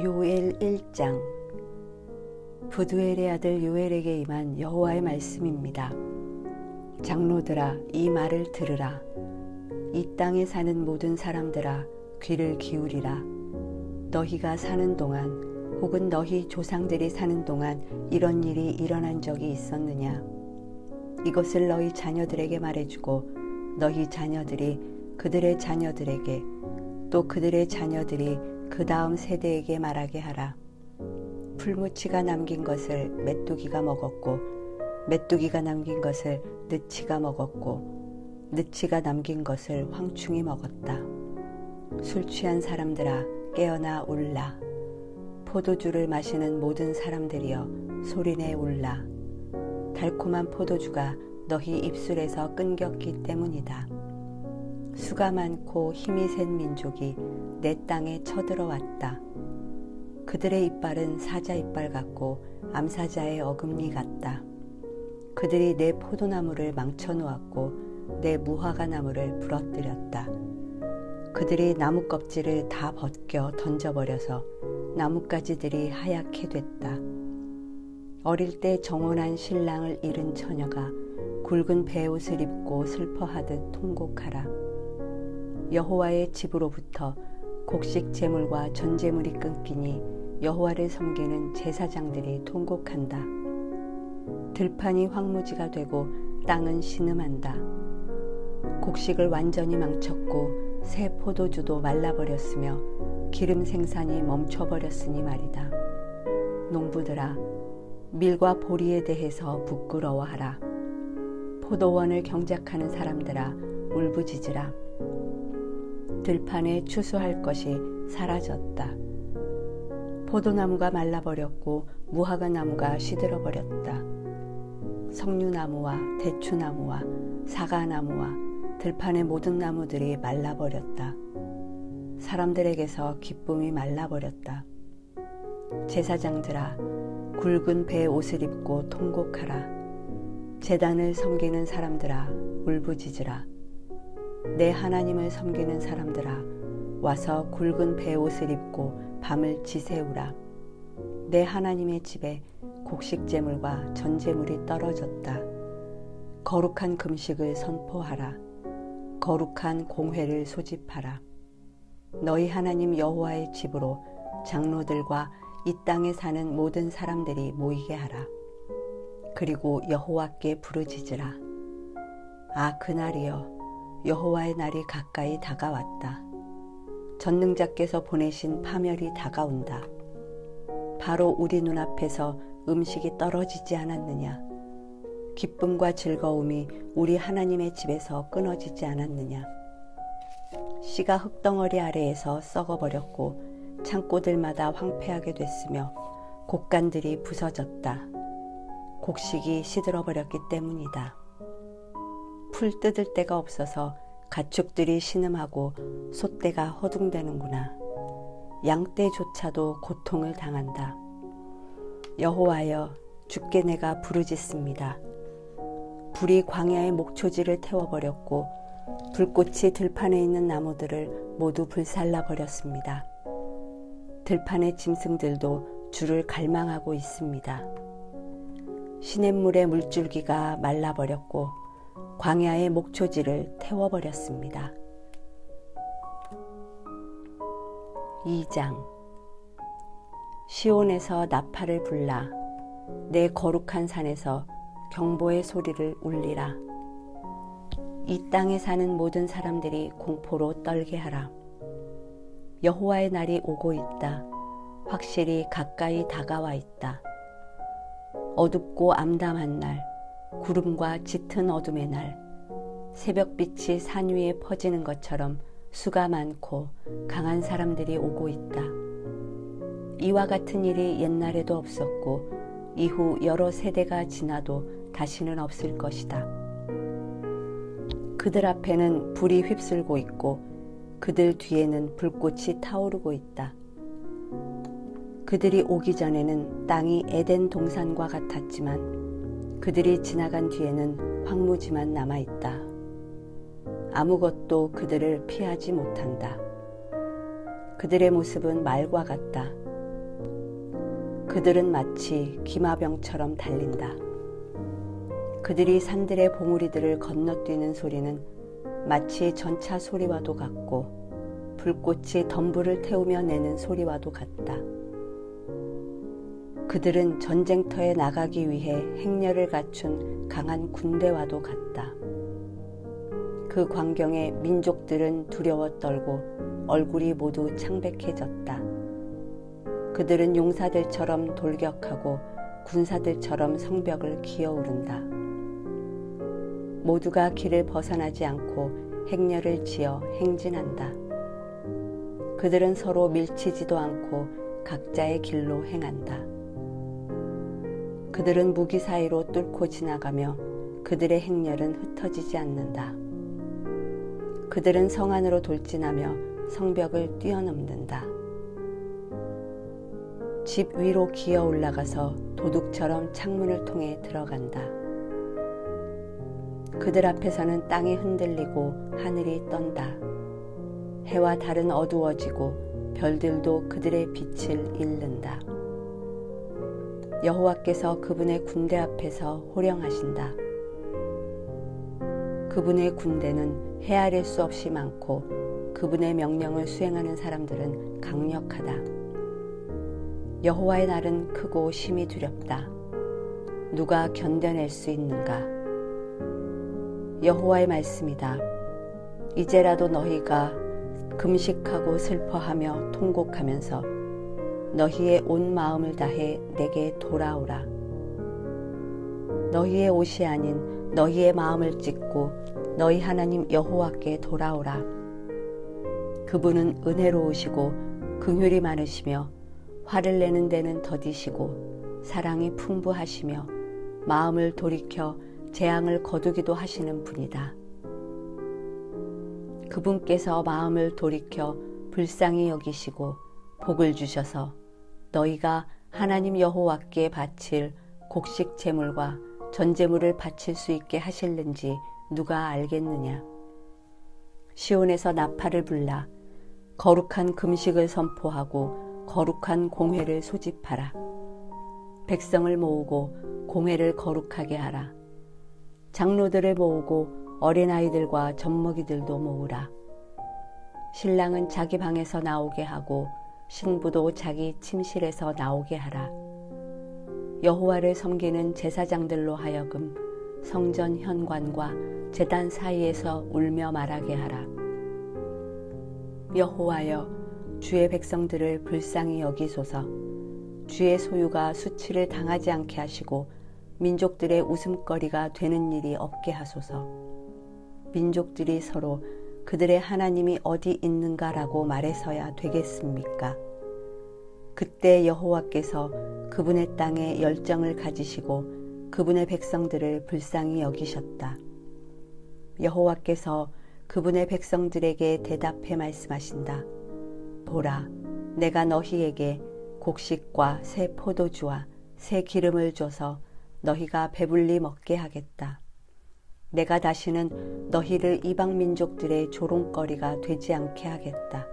요엘 1장. 부두엘의 아들 요엘에게 임한 여호와의 말씀입니다. 장로들아, 이 말을 들으라. 이 땅에 사는 모든 사람들아, 귀를 기울이라. 너희가 사는 동안 혹은 너희 조상들이 사는 동안 이런 일이 일어난 적이 있었느냐? 이것을 너희 자녀들에게 말해주고 너희 자녀들이 그들의 자녀들에게 또 그들의 자녀들이 그 다음 세대에게 말하게 하라. 풀무치가 남긴 것을 메뚜기가 먹었고 메뚜기가 남긴 것을 느치가 먹었고 느치가 남긴 것을 황충이 먹었다. 술 취한 사람들아, 깨어나 울라. 포도주를 마시는 모든 사람들이여, 소리내 울라. 달콤한 포도주가 너희 입술에서 끊겼기 때문이다. 수가 많고 힘이 센 민족이 내 땅에 쳐들어왔다. 그들의 이빨은 사자 이빨 같고 암사자의 어금니 같다. 그들이 내 포도나무를 망쳐놓았고 내 무화과 나무를 부러뜨렸다. 그들이 나무 껍질을 다 벗겨 던져버려서 나뭇가지들이 하얗게 됐다. 어릴 때 정혼한 신랑을 잃은 처녀가 굵은 베옷을 입고 슬퍼하듯 통곡하라. 여호와의 집으로부터 곡식 제물과 전 제물이 끊기니 여호와를 섬기는 제사장들이 통곡한다. 들판이 황무지가 되고 땅은 신음한다. 곡식을 완전히 망쳤고 새 포도주도 말라버렸으며 기름 생산이 멈춰버렸으니 말이다. 농부들아, 밀과 보리에 대해서 부끄러워하라. 포도원을 경작하는 사람들아, 울부짖으라. 들판에 추수할 것이 사라졌다. 포도나무가 말라버렸고 무화과 나무가 시들어버렸다. 석류나무와 대추나무와 사과나무와 들판의 모든 나무들이 말라버렸다. 사람들에게서 기쁨이 말라버렸다. 제사장들아, 굵은 배 옷을 입고 통곡하라. 제단을 섬기는 사람들아, 울부짖으라. 내 하나님을 섬기는 사람들아, 와서 굵은 배 옷을 입고 밤을 지새우라. 내 하나님의 집에 곡식 제물과 전 제물이 떨어졌다. 거룩한 금식을 선포하라. 거룩한 공회를 소집하라. 너희 하나님 여호와의 집으로 장로들과 이 땅에 사는 모든 사람들이 모이게 하라. 그리고 여호와께 부르짖으라. 아, 그날이여, 여호와의 날이 가까이 다가왔다. 전능자께서 보내신 파멸이 다가온다. 바로 우리 눈앞에서 음식이 떨어지지 않았느냐? 기쁨과 즐거움이 우리 하나님의 집에서 끊어지지 않았느냐? 씨가 흙덩어리 아래에서 썩어버렸고 창고들마다 황폐하게 됐으며 곡간들이 부서졌다. 곡식이 시들어버렸기 때문이다. 풀 뜯을 데가 없어서 가축들이 신음하고 솥대가 허둥대는구나. 양떼조차도 고통을 당한다. 여호와여, 주께 내가 부르짖습니다. 불이 광야의 목초지를 태워버렸고 불꽃이 들판에 있는 나무들을 모두 불살라버렸습니다. 들판의 짐승들도 주를 갈망하고 있습니다. 시냇물의 물줄기가 말라버렸고 광야의 목초지를 태워버렸습니다. 2장. 시온에서 나팔을 불라. 내 거룩한 산에서 경보의 소리를 울리라. 이 땅에 사는 모든 사람들이 공포로 떨게 하라. 여호와의 날이 오고 있다. 확실히 가까이 다가와 있다. 어둡고 암담한 날, 구름과 짙은 어둠의 날, 새벽빛이 산 위에 퍼지는 것처럼 수가 많고 강한 사람들이 오고 있다. 이와 같은 일이 옛날에도 없었고 이후 여러 세대가 지나도 다시는 없을 것이다. 그들 앞에는 불이 휩쓸고 있고 그들 뒤에는 불꽃이 타오르고 있다. 그들이 오기 전에는 땅이 에덴 동산과 같았지만 그들이 지나간 뒤에는 황무지만 남아있다. 아무것도 그들을 피하지 못한다. 그들의 모습은 말과 같다. 그들은 마치 기마병처럼 달린다. 그들이 산들의 봉우리들을 건너뛰는 소리는 마치 전차 소리와도 같고 불꽃이 덤불을 태우며 내는 소리와도 같다. 그들은 전쟁터에 나가기 위해 행렬을 갖춘 강한 군대와도 같다. 그 광경에 민족들은 두려워 떨고 얼굴이 모두 창백해졌다. 그들은 용사들처럼 돌격하고 군사들처럼 성벽을 기어오른다. 모두가 길을 벗어나지 않고 행렬을 지어 행진한다. 그들은 서로 밀치지도 않고 각자의 길로 행한다. 그들은 무기 사이로 뚫고 지나가며 그들의 행렬은 흩어지지 않는다. 그들은 성 안으로 돌진하며 성벽을 뛰어넘는다. 집 위로 기어 올라가서 도둑처럼 창문을 통해 들어간다. 그들 앞에서는 땅이 흔들리고 하늘이 떤다. 해와 달은 어두워지고 별들도 그들의 빛을 잃는다. 여호와께서 그분의 군대 앞에서 호령하신다. 그분의 군대는 헤아릴 수 없이 많고 그분의 명령을 수행하는 사람들은 강력하다. 여호와의 날은 크고 심히 두렵다. 누가 견뎌낼 수 있는가? 여호와의 말씀이다. 이제라도 너희가 금식하고 슬퍼하며 통곡하면서 너희의 온 마음을 다해 내게 돌아오라. 너희의 옷이 아닌 너희의 마음을 찢고 너희 하나님 여호와께 돌아오라. 그분은 은혜로우시고 긍휼이 많으시며 화를 내는 데는 더디시고 사랑이 풍부하시며 마음을 돌이켜 재앙을 거두기도 하시는 분이다. 그분께서 마음을 돌이켜 불쌍히 여기시고 복을 주셔서 너희가 하나님 여호와께 바칠 곡식 제물과 전제물을 바칠 수 있게 하실는지 누가 알겠느냐? 시온에서 나팔을 불라 거룩한 금식을 선포하고 거룩한 공회를 소집하라. 백성을 모으고 공회를 거룩하게 하라. 장로들을 모으고 어린아이들과 젖먹이들도 모으라. 신랑은 자기 방에서 나오게 하고 신부도 자기 침실에서 나오게 하라. 여호와를 섬기는 제사장들로 하여금 성전 현관과 제단 사이에서 울며 말하게 하라. 여호와여, 주의 백성들을 불쌍히 여기소서. 주의 소유가 수치를 당하지 않게 하시고 민족들의 웃음거리가 되는 일이 없게 하소서. 민족들이 서로 그들의 하나님이 어디 있는가라고 말해서야 되겠습니까? 그때 여호와께서 그분의 땅에 열정을 가지시고 그분의 백성들을 불쌍히 여기셨다. 여호와께서 그분의 백성들에게 대답해 말씀하신다. 보라, 내가 너희에게 곡식과 새 포도주와 새 기름을 줘서 너희가 배불리 먹게 하겠다. 내가 다시는 너희를 이방 민족들의 조롱거리가 되지 않게 하겠다.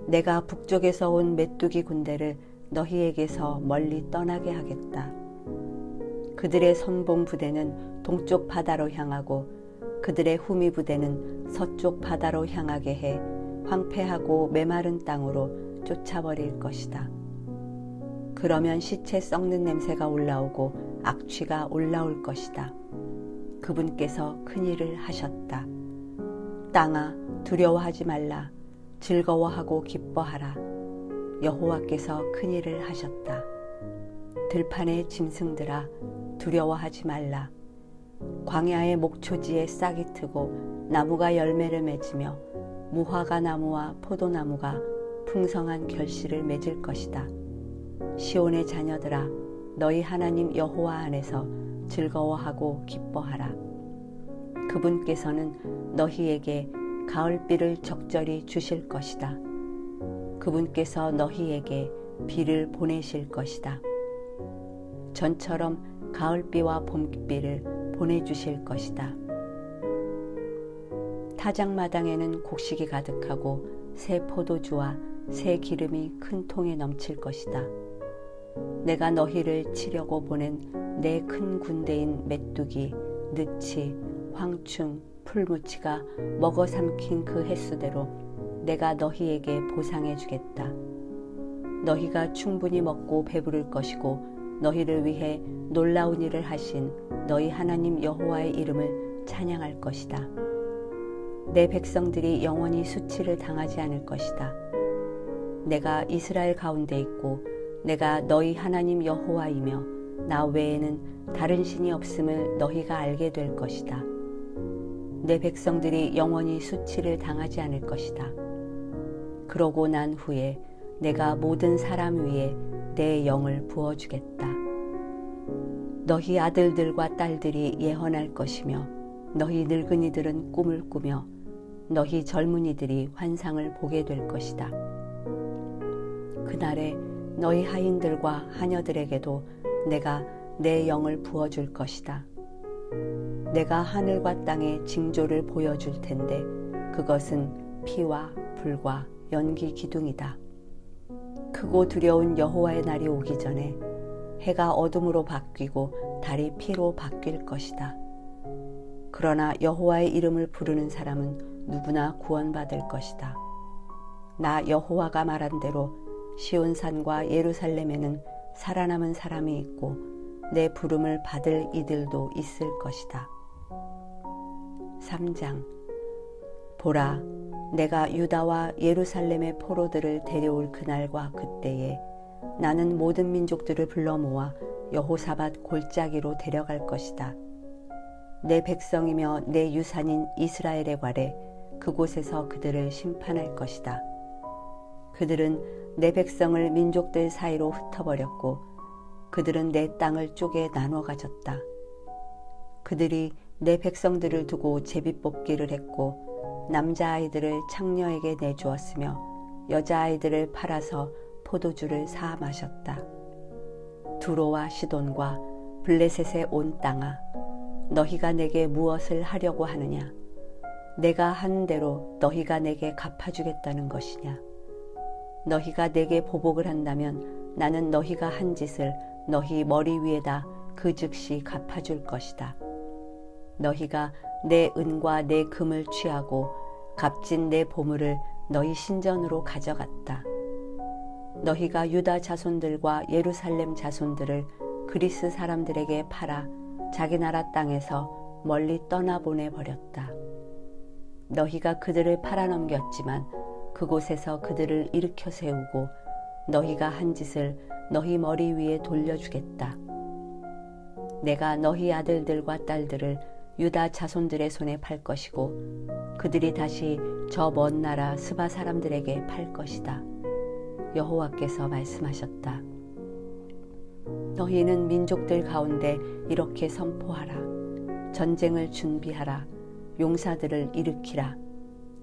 내가 북쪽에서 온 메뚜기 군대를 너희에게서 멀리 떠나게 하겠다. 그들의 선봉 부대는 동쪽 바다로 향하고 그들의 후미 부대는 서쪽 바다로 향하게 해 황폐하고 메마른 땅으로 쫓아버릴 것이다. 그러면 시체 썩는 냄새가 올라오고 악취가 올라올 것이다. 그분께서 큰일을 하셨다. 땅아, 두려워하지 말라. 즐거워하고 기뻐하라. 여호와께서 큰일을 하셨다. 들판의 짐승들아, 두려워하지 말라. 광야의 목초지에 싹이 트고 나무가 열매를 맺으며 무화과 나무와 포도나무가 풍성한 결실을 맺을 것이다. 시온의 자녀들아, 너희 하나님 여호와 안에서 즐거워하고 기뻐하라. 그분께서는 너희에게 가을비를 적절히 주실 것이다. 그분께서 너희에게 비를 보내실 것이다. 전처럼 가을비와 봄비를 보내주실 것이다. 타작마당에는 곡식이 가득하고 새 포도주와 새 기름이 큰 통에 넘칠 것이다. 내가 너희를 치려고 보낸 내 큰 군대인 메뚜기, 느치, 황충, 풀무치가 먹어 삼킨 그 횟수대로 내가 너희에게 보상해 주겠다. 너희가 충분히 먹고 배부를 것이고 너희를 위해 놀라운 일을 하신 너희 하나님 여호와의 이름을 찬양할 것이다. 내 백성들이 영원히 수치를 당하지 않을 것이다. 내가 이스라엘 가운데 있고 내가 너희 하나님 여호와이며 나 외에는 다른 신이 없음을 너희가 알게 될 것이다. 내 백성들이 영원히 수치를 당하지 않을 것이다. 그러고 난 후에 내가 모든 사람 위에 내 영을 부어주겠다. 너희 아들들과 딸들이 예언할 것이며 너희 늙은이들은 꿈을 꾸며 너희 젊은이들이 환상을 보게 될 것이다. 그날에 너희 하인들과 하녀들에게도 내가 내 영을 부어줄 것이다. 내가 하늘과 땅의 징조를 보여줄 텐데 그것은 피와 불과 연기 기둥이다. 크고 두려운 여호와의 날이 오기 전에 해가 어둠으로 바뀌고 달이 피로 바뀔 것이다. 그러나 여호와의 이름을 부르는 사람은 누구나 구원받을 것이다. 나 여호와가 말한 대로 시온산과 예루살렘에는 살아남은 사람이 있고 내 부름을 받을 이들도 있을 것이다. 3장. 보라, 내가 유다와 예루살렘의 포로들을 데려올 그날과 그때에 나는 모든 민족들을 불러 모아 여호사밧 골짜기로 데려갈 것이다. 내 백성이며 내 유산인 이스라엘에 관해 그곳에서 그들을 심판할 것이다. 그들은 내 백성을 민족들 사이로 흩어버렸고 그들은 내 땅을 쪼개 나눠 가졌다. 그들이 내 백성들을 두고 제비뽑기를 했고 남자아이들을 창녀에게 내주었으며 여자아이들을 팔아서 포도주를 사 마셨다. 두로와 시돈과 블레셋의 온 땅아, 너희가 내게 무엇을 하려고 하느냐? 내가 한 대로 너희가 내게 갚아주겠다는 것이냐? 너희가 내게 보복을 한다면 나는 너희가 한 짓을 너희 머리 위에다 그 즉시 갚아줄 것이다. 너희가 내 은과 내 금을 취하고 값진 내 보물을 너희 신전으로 가져갔다. 너희가 유다 자손들과 예루살렘 자손들을 그리스 사람들에게 팔아 자기 나라 땅에서 멀리 떠나보내 버렸다. 너희가 그들을 팔아넘겼지만 그곳에서 그들을 일으켜 세우고 너희가 한 짓을 너희 머리 위에 돌려주겠다. 내가 너희 아들들과 딸들을 유다 자손들의 손에 팔 것이고 그들이 다시 저 먼 나라 스바 사람들에게 팔 것이다. 여호와께서 말씀하셨다. 너희는 민족들 가운데 이렇게 선포하라. 전쟁을 준비하라. 용사들을 일으키라.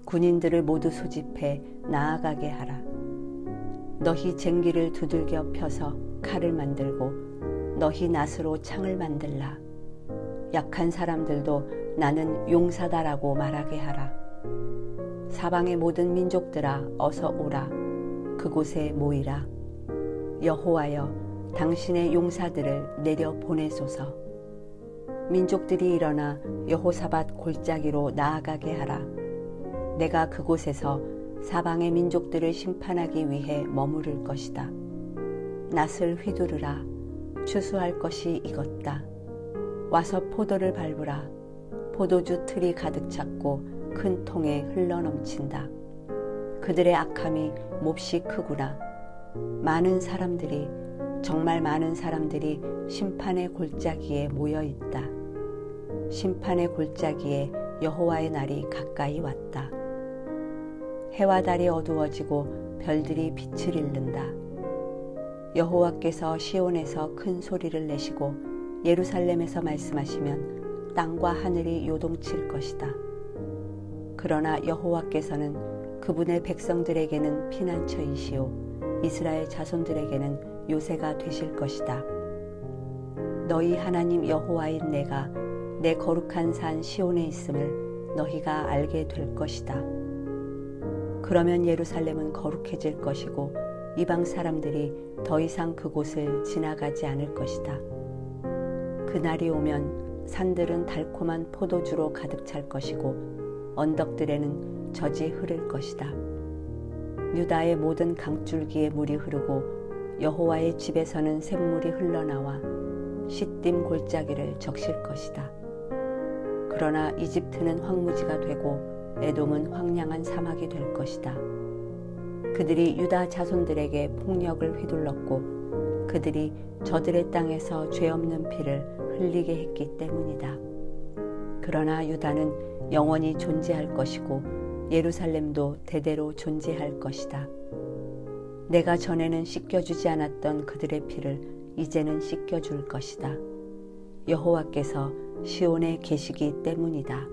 군인들을 모두 소집해 나아가게 하라. 너희 쟁기를 두들겨 펴서 칼을 만들고 너희 낫으로 창을 만들라. 약한 사람들도 나는 용사다라고 말하게 하라. 사방의 모든 민족들아 어서 오라. 그곳에 모이라. 여호와여, 당신의 용사들을 내려 보내소서. 민족들이 일어나 여호사밧 골짜기로 나아가게 하라. 내가 그곳에서 사방의 민족들을 심판하기 위해 머무를 것이다. 낫을 휘두르라. 추수할 것이 익었다. 와서 포도를 밟으라. 포도주 틀이 가득 찼고 큰 통에 흘러넘친다. 그들의 악함이 몹시 크구나. 많은 사람들이, 정말 많은 사람들이 심판의 골짜기에 모여 있다. 심판의 골짜기에 여호와의 날이 가까이 왔다. 해와 달이 어두워지고 별들이 빛을 잃는다. 여호와께서 시온에서 큰 소리를 내시고 예루살렘에서 말씀하시면 땅과 하늘이 요동칠 것이다. 그러나 여호와께서는 그분의 백성들에게는 피난처이시오 이스라엘 자손들에게는 요새가 되실 것이다. 너희 하나님 여호와인 내가 내 거룩한 산 시온에 있음을 너희가 알게 될 것이다. 그러면 예루살렘은 거룩해질 것이고 이방 사람들이 더 이상 그곳을 지나가지 않을 것이다. 그날이 오면 산들은 달콤한 포도주로 가득 찰 것이고 언덕들에는 젖이 흐를 것이다. 유다의 모든 강줄기에 물이 흐르고 여호와의 집에서는 샘물이 흘러나와 시딤 골짜기를 적실 것이다. 그러나 이집트는 황무지가 되고 에돔은 황량한 사막이 될 것이다. 그들이 유다 자손들에게 폭력을 휘둘렀고 그들이 저들의 땅에서 죄 없는 피를 흘리게 했기 때문이다. 그러나 유다는 영원히 존재할 것이고 예루살렘도 대대로 존재할 것이다. 내가 전에는 씻겨주지 않았던 그들의 피를 이제는 씻겨줄 것이다. 여호와께서 시온에 계시기 때문이다.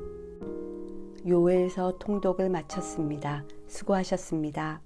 요엘서 통독을 마쳤습니다. 수고하셨습니다.